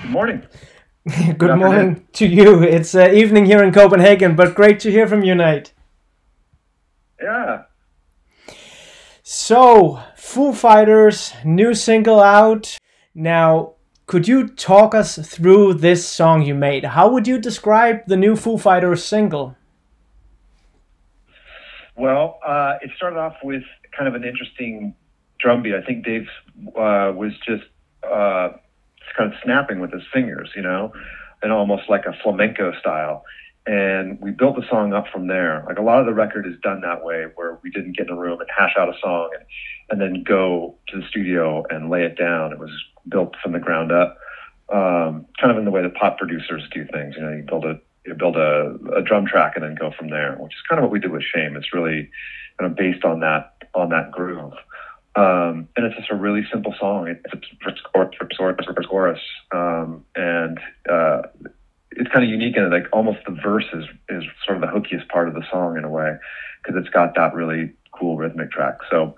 Morning. Good Good afternoon. morning to you. It's evening here in Copenhagen, but great to hear from you, Nate. Yeah. So, Foo Fighters, new single out. Now, could you talk us through this song you made? How would you describe the new Foo Fighters single? Well, it started off with kind of an interesting drum beat. I think Dave was just kind of snapping with his fingers, and almost like a flamenco style. And we built the song up from there. Like a lot of the record is done that way, where we didn't get in a room and hash out a song and then go to the studio and lay it down. It was built from the ground up, kind of in the way that pop producers do things. You build a drum track and then go from there, which is kind of what we did with Shame. It's really kind of based on that groove. And it's just a really simple song. It's a chorus, and it's kind of unique in it. Like almost the verse is sort of the hookiest part of the song in a way, because it's got that really cool rhythmic track. So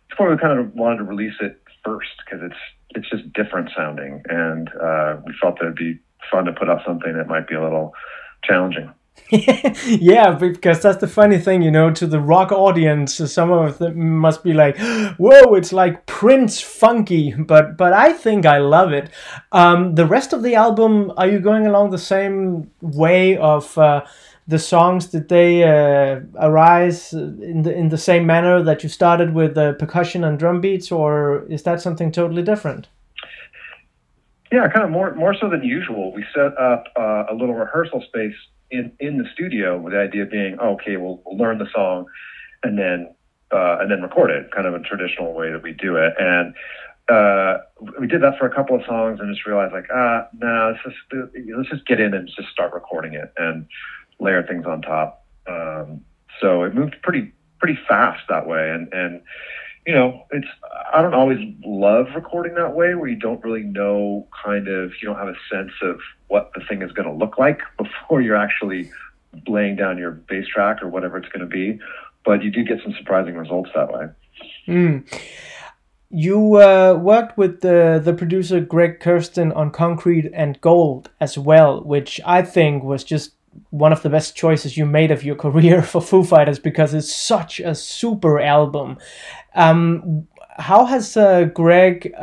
that's why we kind of wanted to release it first, because it's just different sounding, and we felt that it'd be fun to put out something that might be a little challenging. Yeah, because that's the funny thing, to the rock audience, some of them must be like, "Whoa, it's like Prince funky," but I think I love it. The rest of the album, are you going along the same way of the songs? Did they arise in the same manner that you started with percussion and drum beats, or is that something totally different? Yeah, kind of more so than usual. We set up a little rehearsal space in the studio, with the idea being, oh, okay, we'll learn the song and then record it, kind of a traditional way that we do it. And we did that for a couple of songs and just realized, like, no, let's just get in and just start recording it and layer things on top. So it moved pretty fast that way, and it's, I don't always love recording that way, where you don't really know, you don't have a sense of what the thing is going to look like before you're actually laying down your bass track or whatever it's going to be. But you do get some surprising results that way. Mm. You worked with the producer Greg Kirsten on Concrete and Gold as well, which I think was just one of the best choices you made of your career for Foo Fighters, because it's such a super album. How has Greg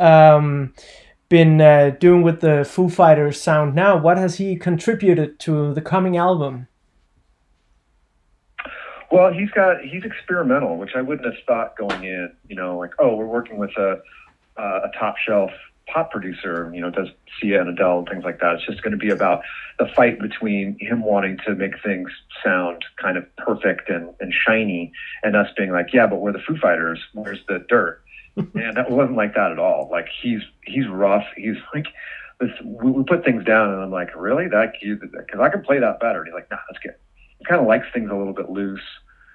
been doing with the Foo Fighters sound now? What has he contributed to the coming album? Well, he's experimental, which I wouldn't have thought going in. Like, oh, we're working with a top shelf pop producer, does Sia and Adele and things like that. It's just going to be about the fight between him wanting to make things sound kind of perfect and shiny, and us being like, yeah, but we're the Foo Fighters. Where's the dirt? And that wasn't like that at all. Like he's rough. He's like this. We put things down, and I'm like, really? Because I can play that better. And he's like, nah, that's good. He kind of likes things a little bit loose,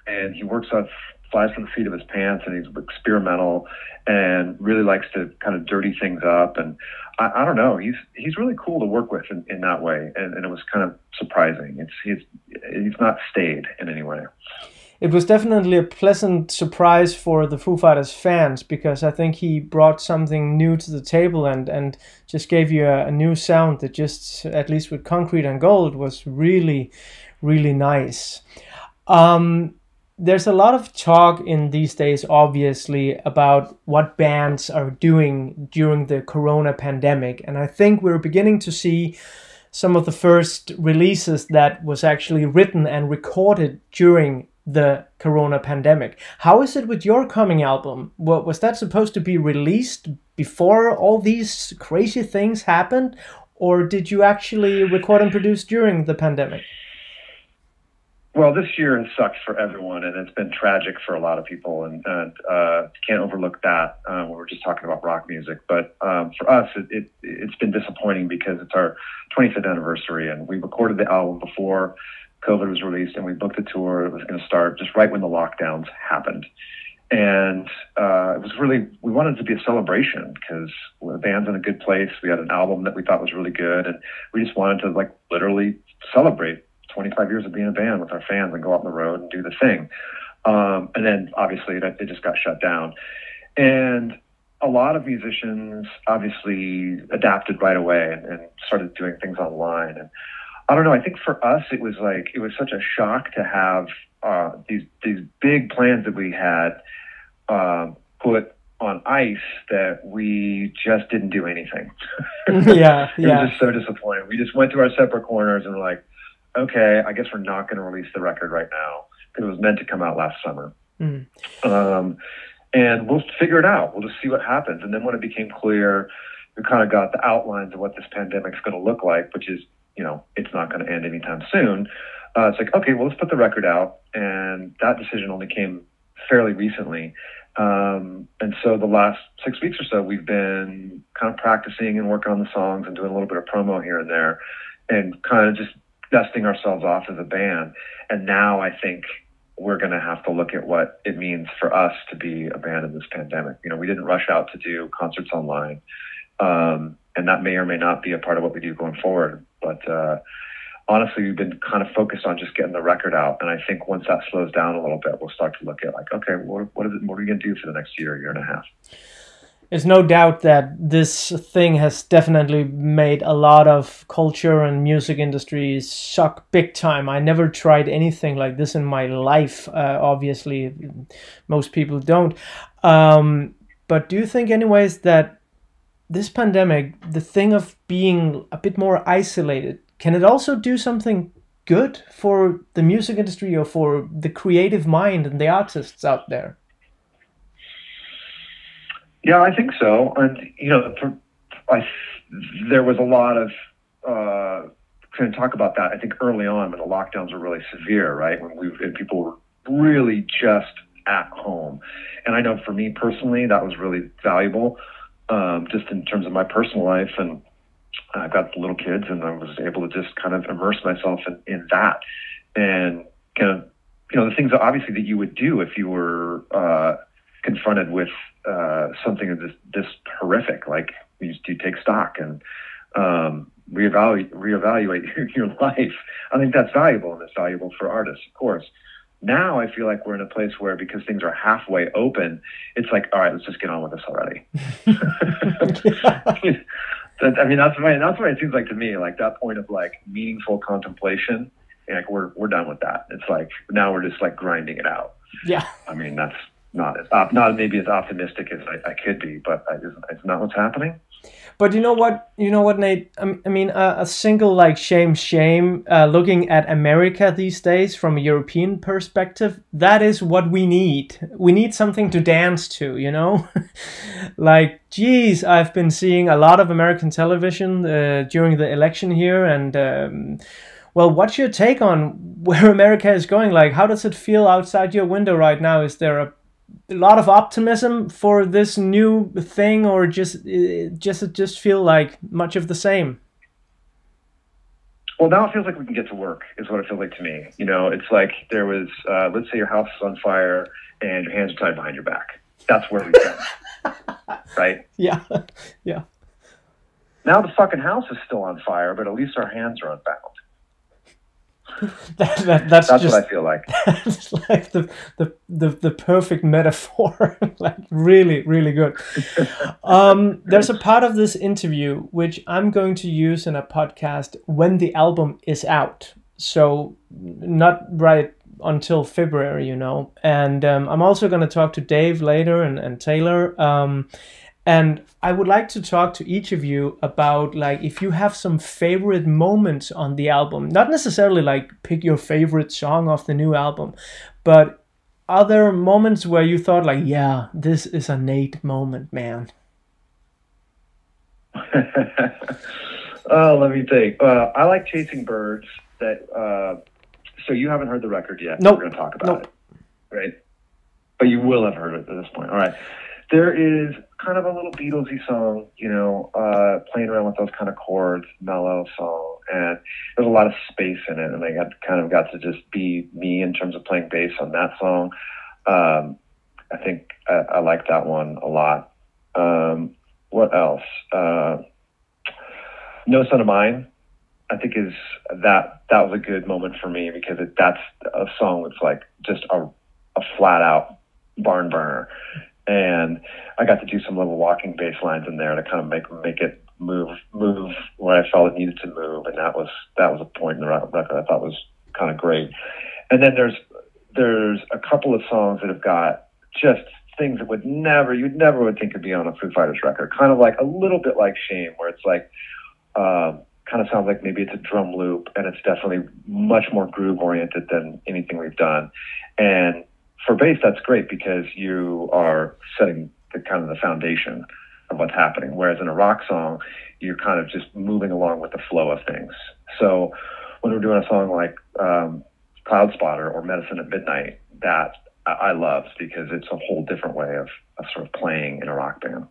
and he works on flies from the seat of his pants, and he's experimental and really likes to kind of dirty things up. And I don't know, he's really cool to work with in that way, and it was kind of surprising. He's not stayed in any way. It was definitely a pleasant surprise for the Foo Fighters fans, because I think he brought something new to the table and just gave you a new sound that just, at least with Concrete and Gold, was really, really nice. There's a lot of talk in these days, obviously, about what bands are doing during the Corona pandemic. And I think we're beginning to see some of the first releases that was actually written and recorded during the Corona pandemic. How is it with your coming album? Was that supposed to be released before all these crazy things happened? Or did you actually record and produce during the pandemic? Well, this year has sucked for everyone, and it's been tragic for a lot of people, and can't overlook that when we're just talking about rock music. But for us, it's been disappointing, because it's our 25th anniversary, and we recorded the album before COVID was released, and we booked a tour. It was going to start just right when the lockdowns happened. And it was really, we wanted it to be a celebration, because the band's in a good place. We had an album that we thought was really good, and we just wanted to, like, literally celebrate 25 years of being a band with our fans and go out on the road and do the thing. And then obviously it just got shut down. And a lot of musicians obviously adapted right away and started doing things online. And I don't know, I think for us, it was such a shock to have these big plans that we had put on ice that we just didn't do anything. Yeah, It was just so disappointing. We just went to our separate corners and were like, okay, I guess we're not going to release the record right now because it was meant to come out last summer. And we'll figure it out. We'll just see what happens. And then when it became clear, we kind of got the outlines of what this pandemic's going to look like, which is, it's not going to end anytime soon. It's like, okay, well, let's put the record out. And that decision only came fairly recently. And so the last 6 weeks or so, we've been kind of practicing and working on the songs and doing a little bit of promo here and there and kind of just dusting ourselves off as a band. And now I think we're going to have to look at what it means for us to be a band in this pandemic. We didn't rush out to do concerts online. And that may or may not be a part of what we do going forward. But honestly, we've been kind of focused on just getting the record out. And I think once that slows down a little bit, we'll start to look at like, okay, what are we going to do for the next year and a half? There's no doubt that this thing has definitely made a lot of culture and music industries suck big time. I never tried anything like this in my life. Obviously, most people don't. But do you think anyways that this pandemic, the thing of being a bit more isolated, can it also do something good for the music industry or for the creative mind and the artists out there? Yeah, I think so. And, there was a lot of kind of talk about that, I think, early on when the lockdowns were really severe, right? When people were really just at home. And I know for me personally, that was really valuable, just in terms of my personal life. And I've got little kids, and I was able to just kind of immerse myself in that. And kind of, the things that obviously that you would do if you were confronted with something this horrific, like you take stock and reevaluate your life. I think that's valuable, and it's valuable for artists, of course. Now I feel like we're in a place where, because things are halfway open, it's like, all right, let's just get on with this already. I mean, that's what it seems like to me, like that point of like meaningful contemplation. Like we're done with that. It's like now we're just like grinding it out. Yeah. I mean, that's not maybe as optimistic as I could be, but it's not what's happening. But you know what, Nate? I mean, a single like Shame, looking at America these days from a European perspective, that is what we need. We need something to dance to, Like, geez, I've been seeing a lot of American television during the election here, and well, what's your take on where America is going? Like, how does it feel outside your window right now? Is there a lot of optimism for this new thing, or just feel like much of the same? Well, now it feels like we can get to work, is what it feels like to me. It's like there was, let's say your house is on fire and your hands are tied behind your back. That's where we've been, right? Yeah. Now the fucking house is still on fire, but at least our hands are unbound. That's just, what I feel like. That's like the perfect metaphor. Like really, really good. There's a part of this interview which I'm going to use in a podcast when the album is out. So not right until February, And I'm also going to talk to Dave later and Taylor. And I would like to talk to each of you about, like, if you have some favorite moments on the album. Not necessarily like pick your favorite song off the new album, but are there moments where you thought like, yeah, this is a Nate moment, man? Oh, let me think. I like Chasing Birds. So you haven't heard the record yet. Nope. We're going to talk about it, right? But you will have heard it at this point. All right. There is kind of a little Beatlesy song, playing around with those kind of chords, mellow song, and there's a lot of space in it, and I got to just be me in terms of playing bass on that song. I think I like that one a lot. What else? No Son of Mine, I think that was a good moment for me, because that's a song that's like just a flat out barn burner. and I got to do some little walking bass lines in there to kind of make it move where I felt it needed to move, and that was a point in the record I thought was kind of great. And then there's a couple of songs that have got just things that you'd never would think could be on a Foo Fighters record, kind of like a little bit like Shame, where it's like kind of sounds like maybe it's a drum loop, and it's definitely much more groove oriented than anything we've done. And for bass, that's great because you are setting the kind of the foundation of what's happening. Whereas in a rock song, you're kind of just moving along with the flow of things. So when we're doing a song like Cloud Spotter or Medicine at Midnight, that I love because it's a whole different way of sort of playing in a rock band.